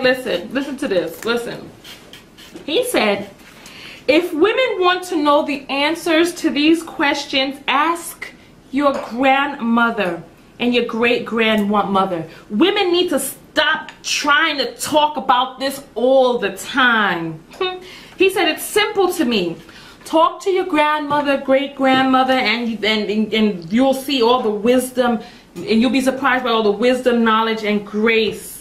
Listen to this. Listen. He said, if women want to know the answers to these questions, ask your grandmother and your great-grandmother. Women need to stop trying to talk about this all the time. He said, it's simple to me. Talk to your grandmother, great-grandmother, and you'll see all the wisdom, and you'll be surprised by all the wisdom, knowledge, and grace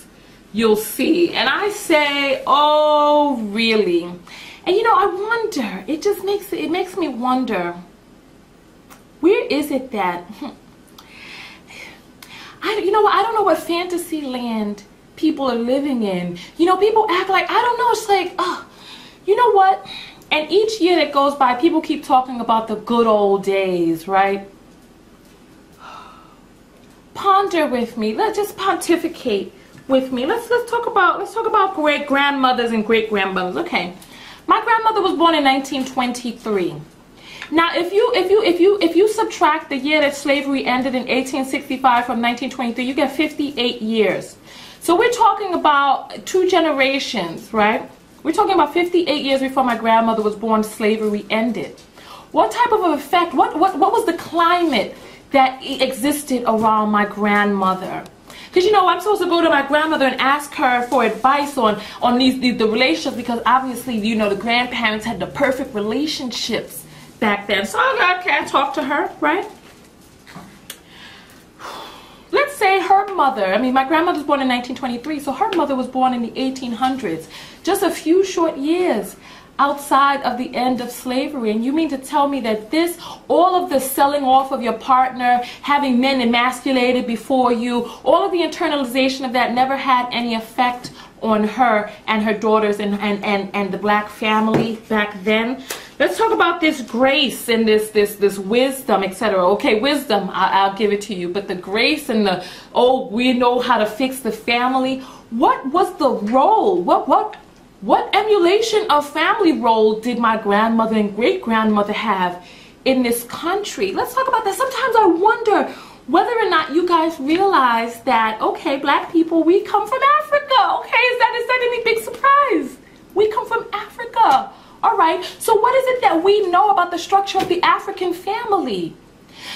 you'll see. And I say, oh, really? And you know, I wonder, it makes me wonder, where is it that, you know what, I don't know what fantasy land people are living in. You know, people act like, I don't know, it's like, oh, you know what? And each year that goes by, people keep talking about the good old days, right? Ponder with me. Let's just pontificate with me. Let's talk about great-grandmothers and great-grandmothers. Okay. My grandmother was born in 1923. Now, if you subtract the year that slavery ended in 1865 from 1923, you get 58 years. So we're talking about 2 generations, right? We're talking about 58 years before my grandmother was born, slavery ended. What type of effect, what was the climate that existed around my grandmother? Because, you know, I'm supposed to go to my grandmother and ask her for advice on the relationships, because obviously, you know, the grandparents had the perfect relationships back then. So I can't talk to her, right? Let's say her mother, I mean, my grandmother was born in 1923, so her mother was born in the 1800s, just a few short years outside of the end of slavery. And you mean to tell me that all of the selling off of your partner, having men emasculated before you, all of the internalization of that never had any effect on her and her daughters and the black family back then? Let's talk about this grace and this wisdom, etc. Okay, wisdom, I'll give it to you. But the grace and the, oh, we know how to fix the family. What was the role? What emulation of family role did my grandmother and great-grandmother have in this country? Let's talk about that. Sometimes I wonder whether or not you guys realize that, okay, black people, we come from Africa. Okay, is that any big surprise? We come from Africa. All right, so what is it that we know about the structure of the African family?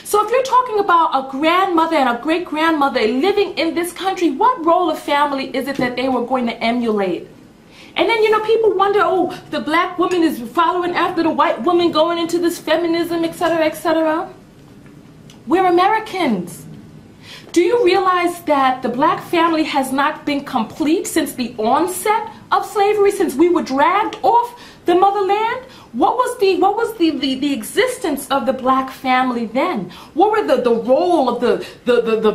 So if you're talking about a grandmother and a great-grandmother living in this country, what role of family is it that they were going to emulate? And then, you know, people wonder, oh, the black woman is following after the white woman, going into this feminism, etc., etc. We're Americans. Do you realize that the black family has not been complete since the onset of slavery, since we were dragged off the motherland? What was the existence of the black family then? What were the role of the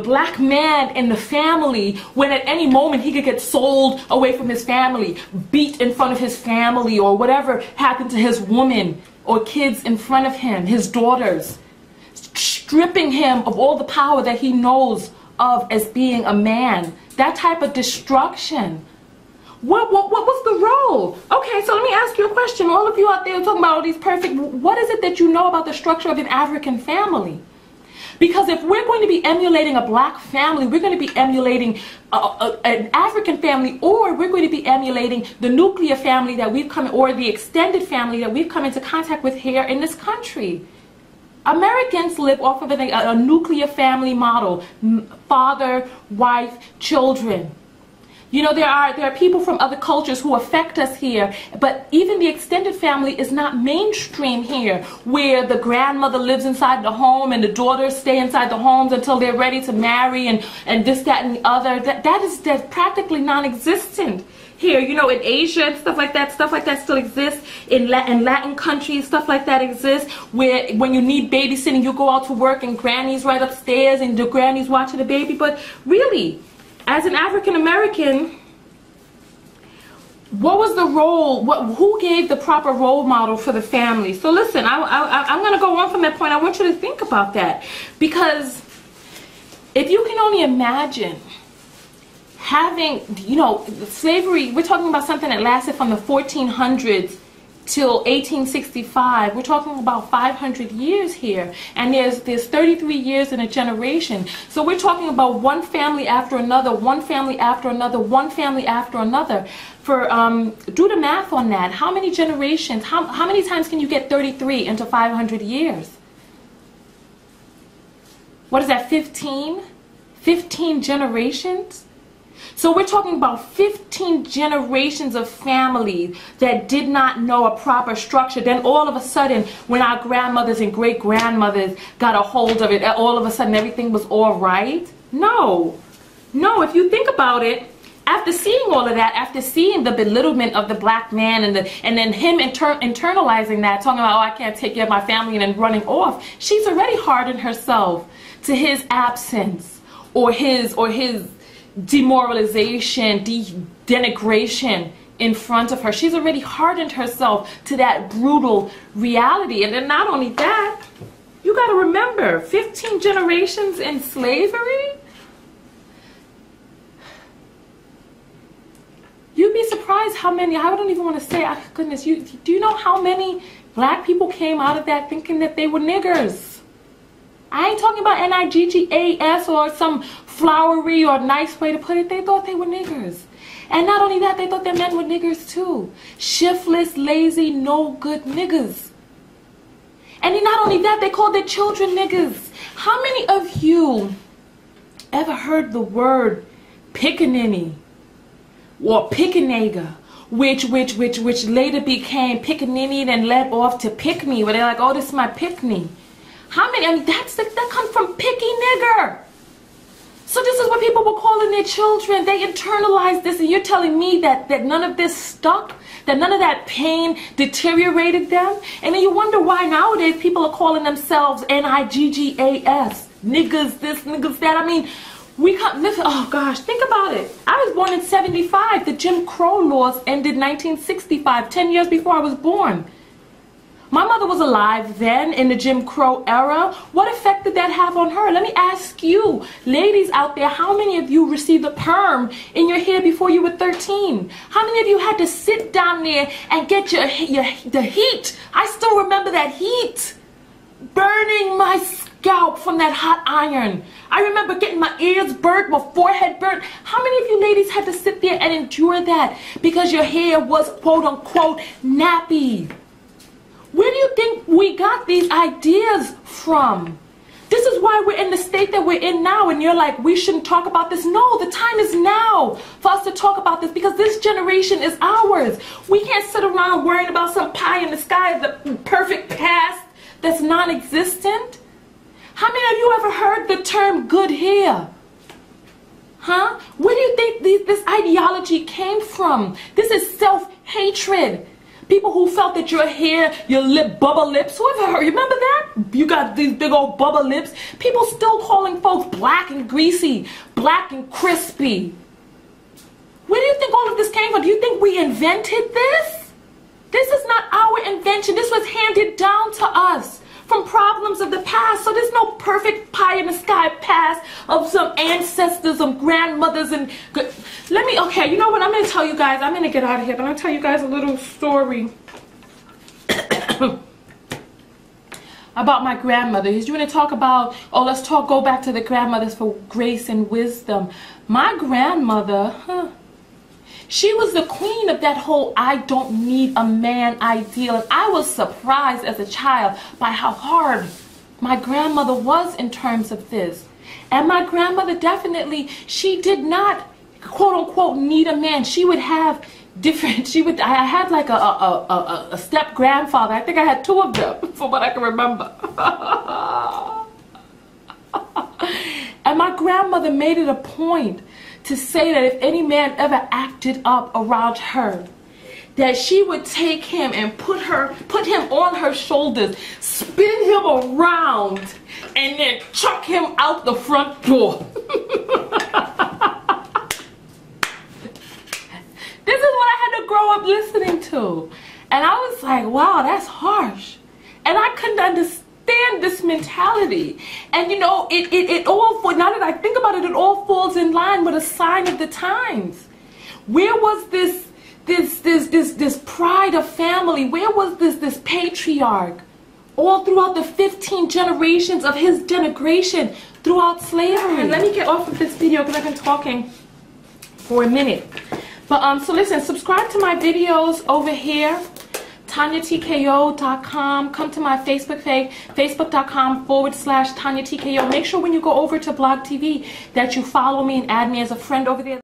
black man in the family when at any moment he could get sold away from his family, beat in front of his family, or whatever happened to his woman or kids in front of him, his daughters, stripping him of all the power that he knows of as being a man? That type of destruction. What was the role? Okay, so let me ask you a question. All of you out there talking about all these perfect, what is it that you know about the structure of an African family? Because if we're going to be emulating a black family, we're going to be emulating an African family, or we're going to be emulating the nuclear family that we've come, or the extended family that we've come into contact with here in this country. Americans live off of a nuclear family model: father, wife, children. You know, there are people from other cultures who affect us here, but even the extended family is not mainstream here, where the grandmother lives inside the home and the daughters stay inside the homes until they're ready to marry, and this, that, and the other. That's practically non-existent here. You know, in Asia and stuff like that still exists. In Latin countries, stuff like that exists, where when you need babysitting, you go out to work and granny's right upstairs and the granny's watching the baby. But really, as an African American, what was the role? Who gave the proper role model for the family? So listen, I'm going to go on from that point. I want you to think about that, because if you can only imagine having, you know, slavery, we're talking about something that lasted from the 1400s till 1865. We're talking about 500 years here, and there's 33 years in a generation. So we're talking about one family after another, one family after another, one family after another. For do the math on that. How many generations? How many times can you get 33 into 500 years? What is that? 15 generations. So we're talking about 15 generations of family that did not know a proper structure. Then all of a sudden, when our grandmothers and great-grandmothers got a hold of it, all of a sudden everything was all right? No. No, if you think about it, after seeing all of that, after seeing the belittlement of the black man and then him internalizing that, talking about, oh, I can't take care of my family, and then running off, she's already hardened herself to his absence or his demoralization, denigration in front of her. She's already hardened herself to that brutal reality. And then not only that, you got to remember, 15 generations in slavery? You'd be surprised how many, I don't even want to say, oh, goodness, do you know how many black people came out of that thinking that they were niggers? I ain't talking about N-I-G-G-A-S or some flowery or nice way to put it. They thought they were niggers. And not only that, they thought their men were niggers too. Shiftless, lazy, no good niggers. And then not only that, they called their children niggers. How many of you ever heard the word pickaninny or pickanego, which later became pickaninny and led off to pick me, where they're like, oh, this is my pick-me. How many? I mean, that comes from picky nigger. So this is what people were calling their children. They internalized this, and you're telling me that none of this stuck, that none of that pain deteriorated them? And then you wonder why nowadays people are calling themselves N-I-G-G-A-S, niggas this, niggas that. I mean, we can't listen. Oh gosh, think about it. I was born in 75. The Jim Crow laws ended 1965, 10 years before I was born. My mother was alive then in the Jim Crow era. What effect did that have on her? Let me ask you, ladies out there, how many of you received a perm in your hair before you were 13? How many of you had to sit down there and get the heat? I still remember that heat burning my scalp from that hot iron. I remember getting my ears burnt, my forehead burnt. How many of you ladies had to sit there and endure that because your hair was quote unquote nappy? Where do you think we got these ideas from? This is why we're in the state that we're in now, and you're like, we shouldn't talk about this. No, the time is now for us to talk about this, because this generation is ours. We can't sit around worrying about some pie in the sky, the perfect past that's non-existent. How many of you ever heard the term good hair? Huh? Where do you think this ideology came from? This is self-hatred. People who felt that your hair, your lip, bubble lips, whoever heard, remember that? You got these big old bubble lips. People still calling folks black and greasy, black and crispy. Where do you think all of this came from? Do you think we invented this? This is not our invention. This was handed down to us from problems of the past. So there's no perfect pie in the sky past of some ancestors, some grandmothers, and okay, you know what, I'm going to tell you guys, I'm going to get out of here, but I'm going to tell you guys a little story about my grandmother. He's going to talk about, go back to the grandmothers for grace and wisdom. My grandmother, she was the queen of that whole I don't need a man ideal. And I was surprised as a child by how hard my grandmother was in terms of this. And my grandmother definitely, she did not quote unquote need a man. She would have different, I had like a step grandfather. I think I had 2 of them from what I can remember. And my grandmother made it a point to say that if any man ever acted up around her, that she would take him and put him on her shoulders, spin him around, and then chuck him out the front door. This is what I had to grow up listening to. And I was like, wow, that's harsh. And I couldn't understand this mentality. And you know, it all, now that I think about it, it all falls in line with a sign of the times. Where was this this pride of family? Where was this patriarch all throughout the 15 generations of his denigration throughout slavery? And let me get off of this video because I've been talking for a minute. But so listen, subscribe to my videos over here, TonyaTko.com. Come to my Facebook page, facebook.com/TonyaTko. Make sure when you go over to Blog TV that you follow me and add me as a friend over there.